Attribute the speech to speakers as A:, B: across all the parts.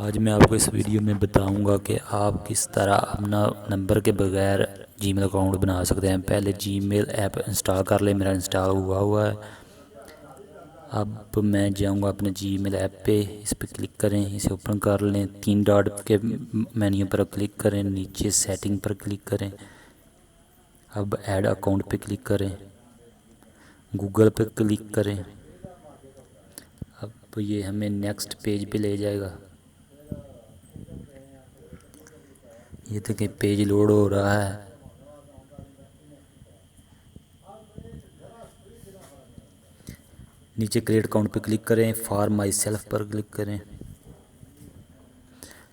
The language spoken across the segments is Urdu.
A: آج میں آپ کو اس ویڈیو میں بتاؤں گا کہ آپ کس طرح اپنا نمبر کے بغیر جی میل اکاؤنٹ بنا سکتے ہیں۔ پہلے جی میل ایپ انسٹال کر لیں، میرا انسٹال ہوا ہے۔ اب میں جاؤں گا اپنے جی میل ایپ پہ، اس پہ کلک کریں، اسے اوپن کر لیں، 3 ڈاٹ کے مینیو پر کلک کریں، نیچے سیٹنگ پر کلک کریں، اب ایڈ اکاؤنٹ پہ کلک کریں، گوگل پہ کلک کریں۔ اب یہ ہمیں نیکسٹ پیج پہ لے جائے گا۔ یہ دیکھیں پیج لوڈ ہو رہا ہے۔ نیچے کریٹ اکاؤنٹ پہ کلک کریں، for my self per click کریں،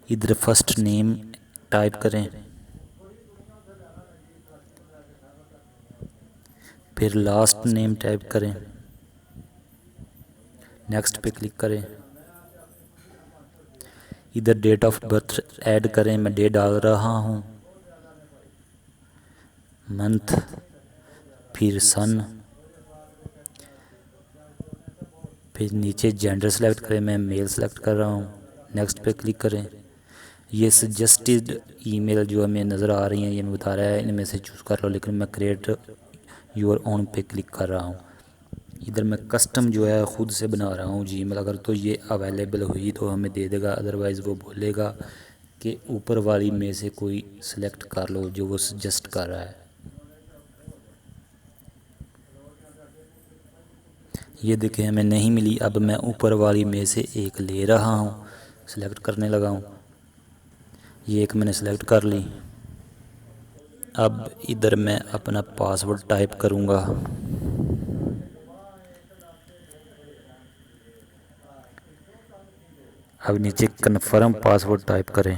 A: ادھر فرسٹ نیم ٹائپ کریں، پھر لاسٹ نیم ٹائپ کریں، نیکسٹ پہ کلک کریں، ادھر ڈیٹ آف برتھ ایڈ کریں، میں ڈیٹ ڈال رہا ہوں، منتھ، پھر سن، پھر نیچے جینڈر سلیکٹ کریں، میں میل سلیکٹ کر رہا ہوں، نیکسٹ پہ کلک کریں۔ یہ سجسٹڈ ای میل جو ہمیں نظر آ رہی ہیں، یہ میں بتا رہا ہے ان میں سے چوز کر رہا ہوں، لیکن میں کریٹ یور اون پہ کلک کر رہا ہوں۔ ادھر میں کسٹم جو ہے خود سے بنا رہا ہوں جی میل، اگر تو یہ اویلیبل ہوئی تو ہمیں دے دے گا، ادروائز وہ بولے گا کہ اوپر والی میں سے کوئی سلیکٹ کر لو جو وہ سجسٹ کر رہا ہے۔ یہ دیکھیں ہمیں نہیں ملی، اب میں اوپر والی میں سے ایک لے رہا ہوں، سلیکٹ کرنے لگا ہوں، یہ ایک میں نے سلیکٹ کر لی۔ اب ادھر میں اپنا پاسورڈ ٹائپ کروں گا، اب نیچے کنفرم پاسورڈ ٹائپ کریں،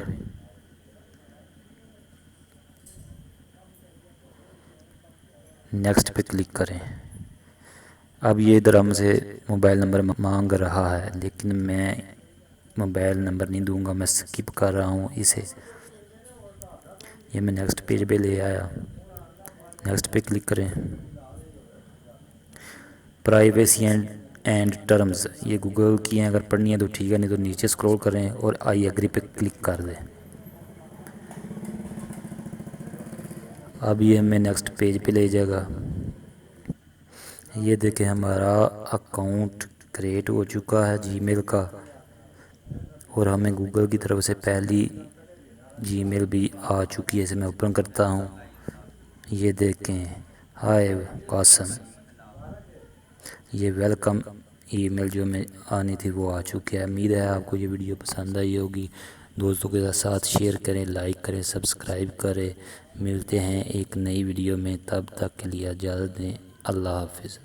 A: نیکسٹ پہ کلک کریں۔ اب یہ ادھر ہم سے موبائل نمبر مانگ رہا ہے، لیکن میں موبائل نمبر نہیں دوں گا، میں سکپ کر رہا ہوں اسے۔ یہ میں نیکسٹ پیج پہ لے آیا، نیکسٹ پہ کلک کریں۔ پرائیویسی اینڈ ٹرمز، یہ گوگل کی ہیں، اگر پڑھنی ہے تو ٹھیک ہے، نہیں تو نیچے سکرول کریں اور آئی ایگری پہ کلک کر دیں۔ اب یہ ہمیں نیکسٹ پیج پہ لے جائے گا۔ یہ دیکھیں ہمارا اکاؤنٹ کریٹ ہو چکا ہے جی میل کا، اور ہمیں گوگل کی طرف سے پہلی جی میل بھی آ چکی ہے، اسے میں اوپن کرتا ہوں۔ یہ دیکھیں ہائے قاسم، یہ ویلکم ای میل جو میں آنی تھی وہ آ چکی ہے۔ امید ہے آپ کو یہ ویڈیو پسند آئی ہوگی، دوستوں کے ساتھ شیئر کریں، لائک کریں، سبسکرائب کریں۔ ملتے ہیں ایک نئی ویڈیو میں، تب تک کے لیے اجازت دیں، اللہ حافظ۔